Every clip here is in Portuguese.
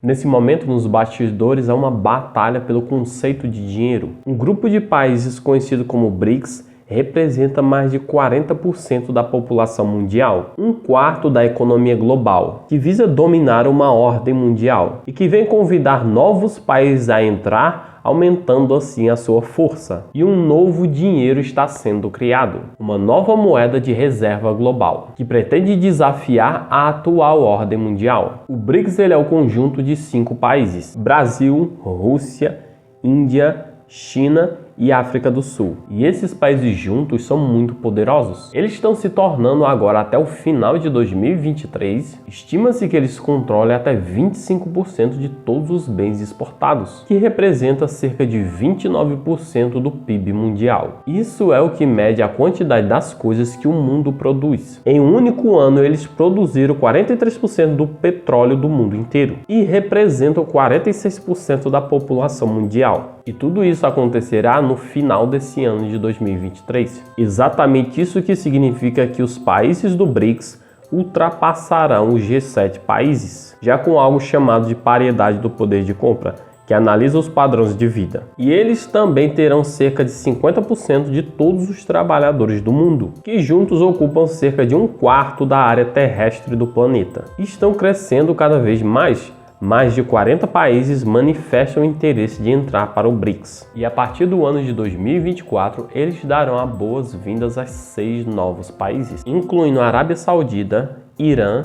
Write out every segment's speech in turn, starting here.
Nesse momento, nos bastidores, há uma batalha pelo conceito de dinheiro. Um grupo de países conhecido como BRICS representa mais de 40% da população mundial, um quarto da economia global, que visa dominar uma ordem mundial e que vem convidar novos países a entrar, aumentando assim a sua força. E um novo dinheiro está sendo criado, uma nova moeda de reserva global, que pretende desafiar a atual ordem mundial. O BRICS é o conjunto de 5 países: Brasil, Rússia, Índia, China e África do Sul. E esses países juntos são muito poderosos. Eles estão se tornando agora, até o final de 2023, estima-se que eles controlem até 25% de todos os bens exportados, que representa cerca de 29% do PIB mundial. Isso é o que mede a quantidade das coisas que o mundo produz. Em um único ano, eles produziram 43% do petróleo do mundo inteiro e representam 46% da população mundial. E tudo isso acontecerá no final desse ano de 2023. Exatamente isso que significa que os países do BRICS ultrapassarão os G7 países, já com algo chamado de paridade do poder de compra, que analisa os padrões de vida. E eles também terão cerca de 50% de todos os trabalhadores do mundo, que juntos ocupam cerca de um quarto da área terrestre do planeta. E estão crescendo cada vez mais. Mais de 40 países manifestam o interesse de entrar para o BRICS. E a partir do ano de 2024, eles darão as boas-vindas a 6 novos países, incluindo a Arábia Saudita, Irã,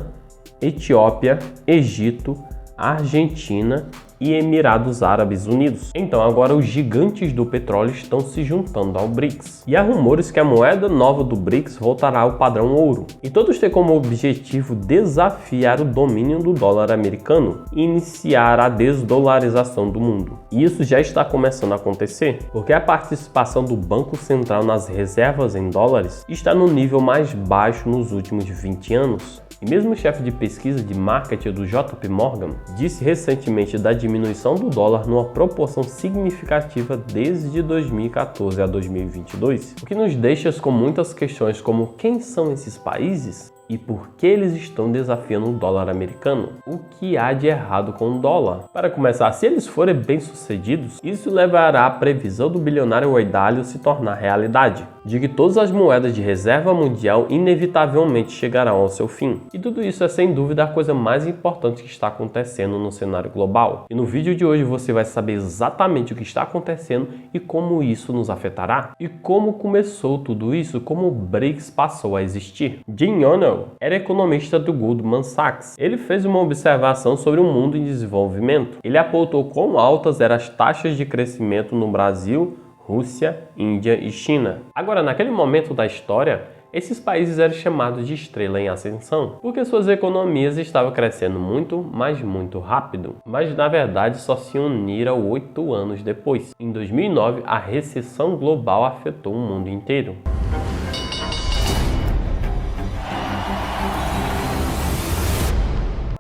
Etiópia, Egito, Argentina e Emirados Árabes Unidos. Então agora os gigantes do petróleo estão se juntando ao BRICS. E há rumores que a moeda nova do BRICS voltará ao padrão ouro. E todos têm como objetivo desafiar o domínio do dólar americano e iniciar a desdolarização do mundo. E isso já está começando a acontecer, porque a participação do Banco Central nas reservas em dólares está no nível mais baixo nos últimos 20 anos. E mesmo o chefe de pesquisa de marketing do JP Morgan disse recentemente da diminuição do dólar numa proporção significativa desde 2014 a 2022, o que nos deixa com muitas questões como: quem são esses países? E por que eles estão desafiando o dólar americano? O que há de errado com o dólar? Para começar, se eles forem bem-sucedidos, isso levará à previsão do bilionário Ray Dalio se tornar realidade, de que todas as moedas de reserva mundial inevitavelmente chegarão ao seu fim. E tudo isso é sem dúvida a coisa mais importante que está acontecendo no cenário global. E no vídeo de hoje você vai saber exatamente o que está acontecendo e como isso nos afetará. E como começou tudo isso, como o BRICS passou a existir. Jim O'Neill era economista do Goldman Sachs. Ele fez uma observação sobre o mundo em desenvolvimento. Ele apontou quão altas eram as taxas de crescimento no Brasil, Rússia, Índia e China. Agora, naquele momento da história, esses países eram chamados de estrela em ascensão, porque suas economias estavam crescendo muito, mas muito rápido. Mas na verdade só se uniram 8 anos depois. Em 2009, a recessão global afetou o mundo inteiro.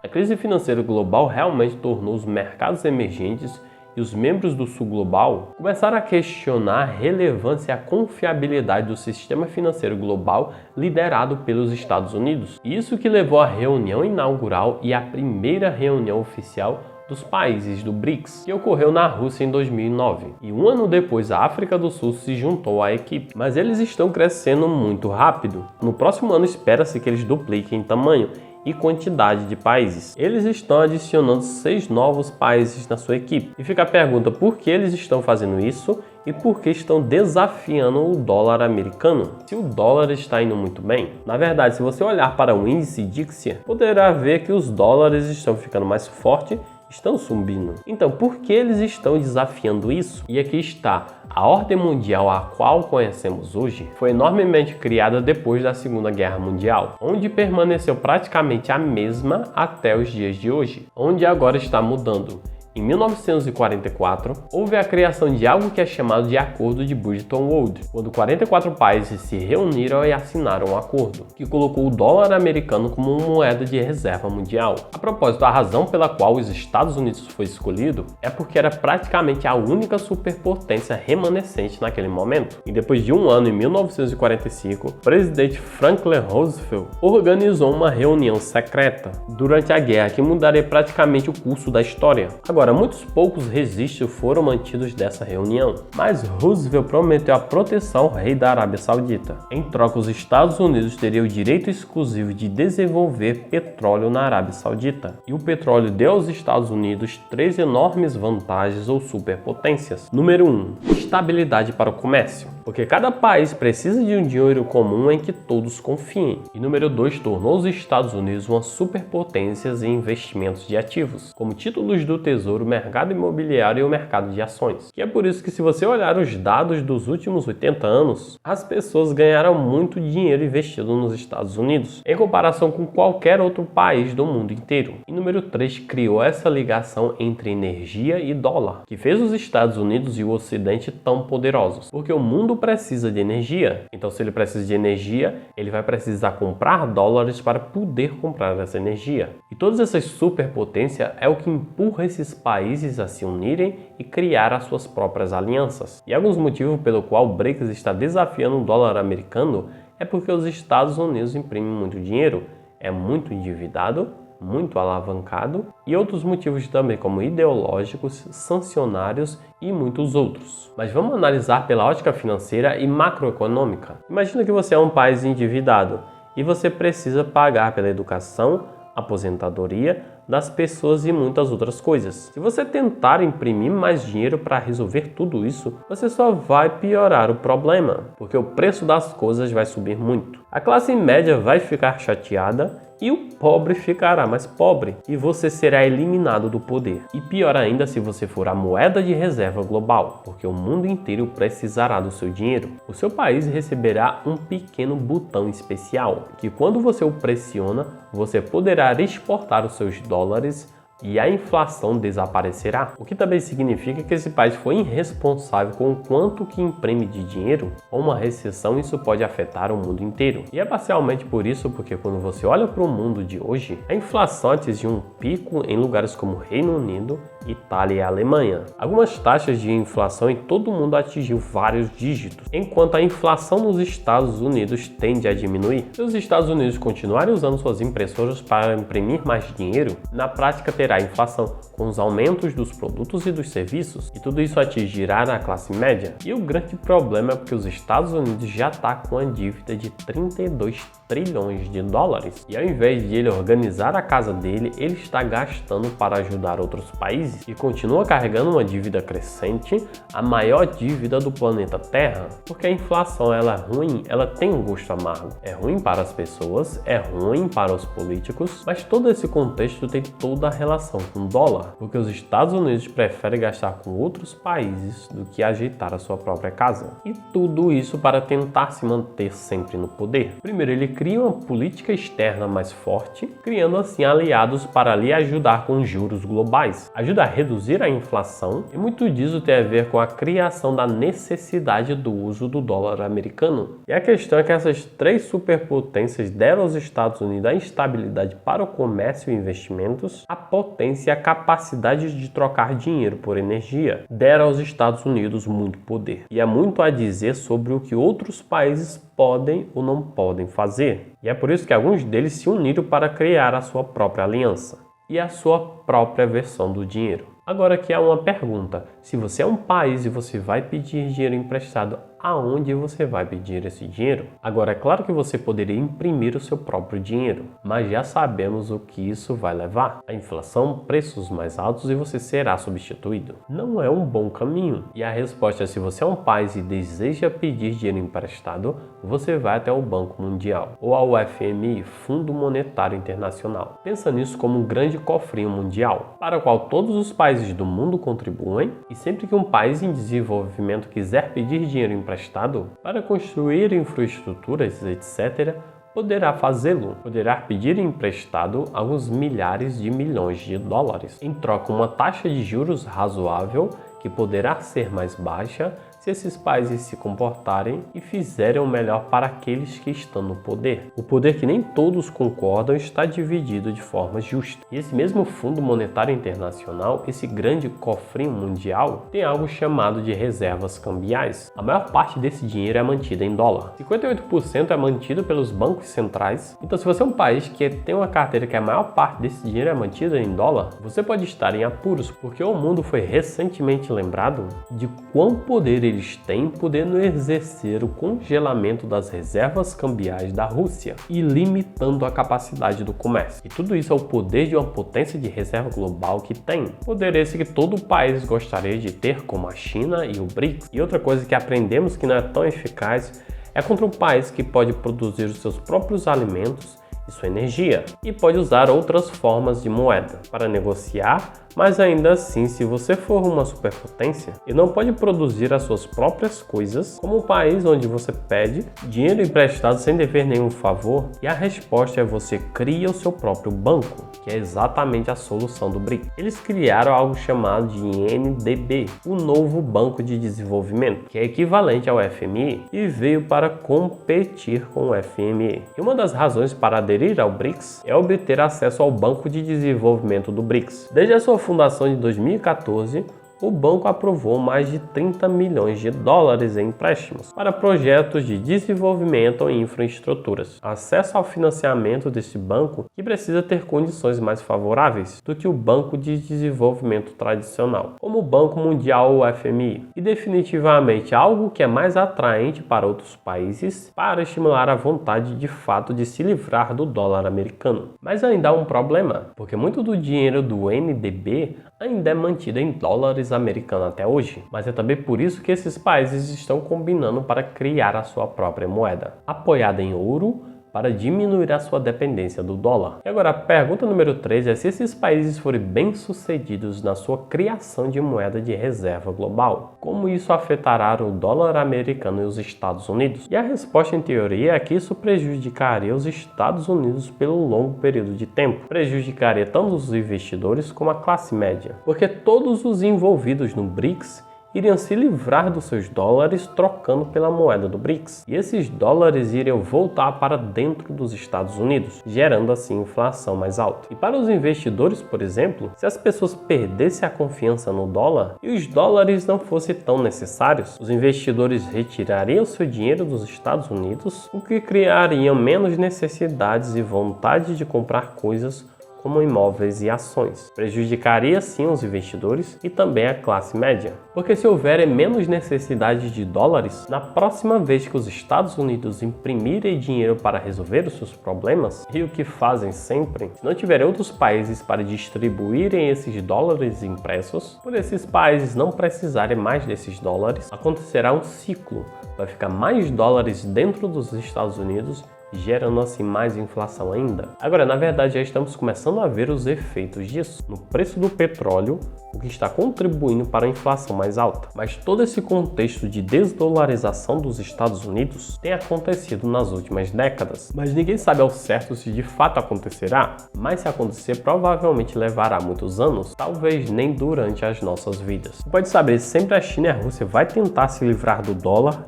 A crise financeira global realmente tornou os mercados emergentes e os membros do Sul Global começaram a questionar a relevância e a confiabilidade do sistema financeiro global liderado pelos Estados Unidos. Isso que levou à reunião inaugural e à primeira reunião oficial dos países do BRICS, que ocorreu na Rússia em 2009. E um ano depois, a África do Sul se juntou à equipe. Mas eles estão crescendo muito rápido. No próximo ano, espera-se que eles dupliquem em tamanho e quantidade de países. Eles estão adicionando 6 novos países na sua equipe. E fica a pergunta: por que eles estão fazendo isso e por que estão desafiando o dólar americano? Se o dólar está indo muito bem, na verdade, se você olhar para o índice Dixie, poderá ver que os dólares estão ficando mais fortes, estão subindo. Então, por que eles estão desafiando isso? E aqui está: a ordem mundial a qual conhecemos hoje foi enormemente criada depois da Segunda Guerra Mundial, onde permaneceu praticamente a mesma até os dias de hoje, onde agora está mudando. Em 1944, houve a criação de algo que é chamado de Acordo de Bretton Woods, quando 44 países se reuniram e assinaram um acordo, que colocou o dólar americano como uma moeda de reserva mundial. A propósito, a razão pela qual os Estados Unidos foi escolhido é porque era praticamente a única superpotência remanescente naquele momento. E depois de um ano, em 1945, o presidente Franklin Roosevelt organizou uma reunião secreta durante a guerra que mudaria praticamente o curso da história. Agora, muitos poucos registros foram mantidos dessa reunião, mas Roosevelt prometeu a proteção ao rei da Arábia Saudita. Em troca, os Estados Unidos teriam o direito exclusivo de desenvolver petróleo na Arábia Saudita. E o petróleo deu aos Estados Unidos 3 enormes vantagens ou superpotências. Número 1. Estabilidade para o comércio, porque cada país precisa de um dinheiro comum em que todos confiem. E número 2, tornou os Estados Unidos uma superpotência em investimentos de ativos, como títulos do Tesouro, mercado imobiliário e o mercado de ações. E é por isso que, se você olhar os dados dos últimos 80 anos, as pessoas ganharam muito dinheiro investido nos Estados Unidos, em comparação com qualquer outro país do mundo inteiro. E número 3, criou essa ligação entre energia e dólar, que fez os Estados Unidos e o Ocidente tão poderosos, porque o mundo precisa de energia. Então, se ele precisa de energia, ele vai precisar comprar dólares para poder comprar essa energia. E todas essas superpotências é o que empurra esses países a se unirem e criar as suas próprias alianças. E alguns motivos pelo qual o BRICS está desafiando o dólar americano é porque os Estados Unidos imprimem muito dinheiro, é muito endividado, muito alavancado, e outros motivos também, como ideológicos, sancionários e muitos outros. Mas vamos analisar pela ótica financeira e macroeconômica. Imagina que você é um país endividado e você precisa pagar pela educação, aposentadoria das pessoas e muitas outras coisas. Se você tentar imprimir mais dinheiro para resolver tudo isso, você só vai piorar o problema, porque o preço das coisas vai subir muito. A classe média vai ficar chateada e o pobre ficará mais pobre, e você será eliminado do poder. E pior ainda se você for a moeda de reserva global, porque o mundo inteiro precisará do seu dinheiro. O seu país receberá um pequeno botão especial, que quando você o pressiona, você poderá exportar os seus dólares e a inflação desaparecerá, o que também significa que esse país foi irresponsável com o quanto que imprime de dinheiro. Com uma recessão, isso pode afetar o mundo inteiro. E é parcialmente por isso porque quando você olha para o mundo de hoje, a inflação atingiu um pico em lugares como Reino Unido, Itália e Alemanha. Algumas taxas de inflação em todo o mundo atingiu vários dígitos, enquanto a inflação nos Estados Unidos tende a diminuir. Se os Estados Unidos continuarem usando suas impressoras para imprimir mais dinheiro, na prática terá inflação, com os aumentos dos produtos e dos serviços, e tudo isso atingirá a classe média. E o grande problema é porque os Estados Unidos já está com a dívida de 32 trilhões de dólares. E ao invés de ele organizar a casa dele, ele está gastando para ajudar outros países e continua carregando uma dívida crescente, a maior dívida do planeta Terra. Porque a inflação ela é ruim, ela tem um gosto amargo. É ruim para as pessoas, é ruim para os políticos, mas todo esse contexto tem toda a relação com o dólar, porque os Estados Unidos preferem gastar com outros países do que ajeitar a sua própria casa. E tudo isso para tentar se manter sempre no poder. Primeiro, ele cria uma política externa mais forte, criando assim aliados para lhe ajudar com os juros globais. Ajuda a reduzir a inflação, e muito disso tem a ver com a criação da necessidade do uso do dólar americano. E a questão é que essas três superpotências deram aos Estados Unidos a instabilidade para o comércio e investimentos, a potência e a capacidade de trocar dinheiro por energia, deram aos Estados Unidos muito poder. E há muito a dizer sobre o que outros países podem ou não podem fazer. E é por isso que alguns deles se uniram para criar a sua própria aliança e a sua própria versão do dinheiro. Agora aqui há uma pergunta: se você é um país e você vai pedir dinheiro emprestado, aonde você vai pedir esse dinheiro? Agora, é claro que você poderia imprimir o seu próprio dinheiro, mas já sabemos o que isso vai levar: a inflação, preços mais altos e você será substituído. Não é um bom caminho. E a resposta é: se você é um país e deseja pedir dinheiro emprestado, você vai até o Banco Mundial ou ao FMI, Fundo Monetário Internacional. Pensa nisso como um grande cofrinho mundial, para o qual todos os países do mundo contribuem, e sempre que um país em desenvolvimento quiser pedir dinheiro emprestado para construir infraestruturas, etc., poderá fazê-lo. Poderá pedir emprestado alguns milhares de milhões de dólares, em troca uma taxa de juros razoável que poderá ser mais baixa se esses países se comportarem e fizerem o melhor para aqueles que estão no poder. O poder que nem todos concordam está dividido de forma justa. E esse mesmo Fundo Monetário Internacional, esse grande cofrinho mundial, tem algo chamado de reservas cambiais. A maior parte desse dinheiro é mantida em dólar. 58% é mantido pelos bancos centrais. Então, se você é um país que tem uma carteira que a maior parte desse dinheiro é mantida em dólar, você pode estar em apuros, porque o mundo foi recentemente lembrado de quão poder eles têm podendo exercer o congelamento das reservas cambiais da Rússia e limitando a capacidade do comércio. E tudo isso é o poder de uma potência de reserva global que tem. Poder esse que todo país gostaria de ter, como a China e o BRICS. E outra coisa que aprendemos que não é tão eficaz é contra um país que pode produzir os seus próprios alimentos e sua energia, e pode usar outras formas de moeda para negociar, mas ainda assim, se você for uma superpotência e não pode produzir as suas próprias coisas, como o país onde você pede dinheiro emprestado sem dever nenhum favor, e a resposta é você cria o seu próprio banco, que é exatamente a solução do BRICS. Eles criaram algo chamado de NDB, o novo Banco de Desenvolvimento, que é equivalente ao FMI e veio para competir com o FMI. E uma das razões para aderir ao BRICS é obter acesso ao Banco de Desenvolvimento do BRICS. Desde a sua fundação de 2014, o banco aprovou mais de 30 milhões de dólares em empréstimos para projetos de desenvolvimento e infraestruturas. Acesso ao financiamento deste banco que precisa ter condições mais favoráveis do que o Banco de Desenvolvimento tradicional, como o Banco Mundial ou o FMI, e definitivamente algo que é mais atraente para outros países para estimular a vontade de fato de se livrar do dólar americano. Mas ainda há um problema, porque muito do dinheiro do NDB ainda é mantido em dólares americanos até hoje, mas é também por isso que esses países estão combinando para criar a sua própria moeda, apoiada em ouro, para diminuir a sua dependência do dólar. E agora a pergunta número 3 é se esses países forem bem-sucedidos na sua criação de moeda de reserva global, como isso afetará o dólar americano e os Estados Unidos? E a resposta em teoria é que isso prejudicaria os Estados Unidos pelo longo período de tempo. Prejudicaria tanto os investidores como a classe média, porque todos os envolvidos no BRICS iriam se livrar dos seus dólares trocando pela moeda do BRICS. E esses dólares iriam voltar para dentro dos Estados Unidos, gerando assim inflação mais alta. E para os investidores, por exemplo, se as pessoas perdessem a confiança no dólar e os dólares não fossem tão necessários, os investidores retirariam seu dinheiro dos Estados Unidos, o que criaria menos necessidades e vontade de comprar coisas como imóveis e ações. Prejudicaria sim os investidores e também a classe média, porque se houver menos necessidade de dólares, na próxima vez que os Estados Unidos imprimirem dinheiro para resolver os seus problemas, e o que fazem sempre, se não tiverem outros países para distribuírem esses dólares impressos, por esses países não precisarem mais desses dólares, acontecerá um ciclo, vai ficar mais dólares dentro dos Estados Unidos, gerando assim mais inflação ainda. Agora, na verdade, já estamos começando a ver os efeitos disso no preço do petróleo, o que está contribuindo para a inflação mais alta. Mas todo esse contexto de desdolarização dos Estados Unidos tem acontecido nas últimas décadas. Mas ninguém sabe ao certo se de fato acontecerá, mas se acontecer, provavelmente levará muitos anos, talvez nem durante as nossas vidas. Pode saber, sempre a China e a Rússia vai tentar se livrar do dólar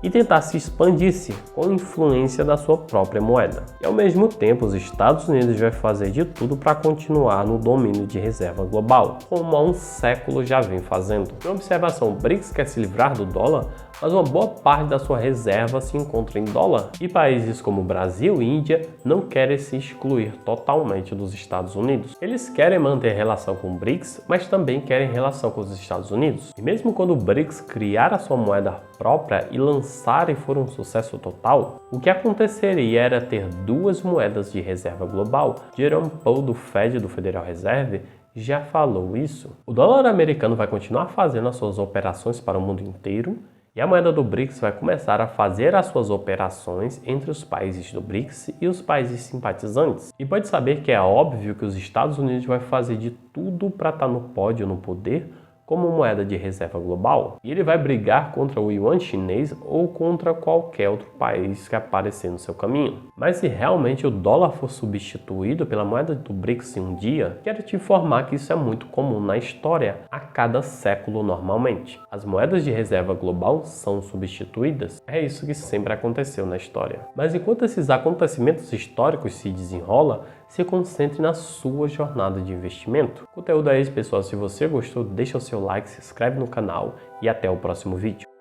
e tentar se expandir-se com influência da sua própria moeda. E ao mesmo tempo, os Estados Unidos vai fazer de tudo para continuar no domínio de reserva global, como há um século já vem fazendo. Uma observação, o BRICS quer se livrar do dólar, mas uma boa parte da sua reserva se encontra em dólar. E países como Brasil e Índia não querem se excluir totalmente dos Estados Unidos. Eles querem manter relação com o BRICS, mas também querem relação com os Estados Unidos. E mesmo quando o BRICS criar a sua moeda própria e lançar e for um sucesso total, o que aconteceria era ter duas moedas de reserva global. Jerome Powell, do Fed, do Federal Reserve, já falou isso. O dólar americano vai continuar fazendo as suas operações para o mundo inteiro, e a moeda do BRICS vai começar a fazer as suas operações entre os países do BRICS e os países simpatizantes. E pode saber que é óbvio que os Estados Unidos vai fazer de tudo para estar no pódio, no poder, como moeda de reserva global, e ele vai brigar contra o yuan chinês ou contra qualquer outro país que aparecer no seu caminho. Mas se realmente o dólar for substituído pela moeda do BRICS em um dia, quero te informar que isso é muito comum na história a cada século normalmente. As moedas de reserva global são substituídas. É isso que sempre aconteceu na história. Mas enquanto esses acontecimentos históricos se desenrolam, se concentre na sua jornada de investimento. O conteúdo é esse, pessoal. Se você gostou, deixa o seu like, se inscreve no canal e até o próximo vídeo.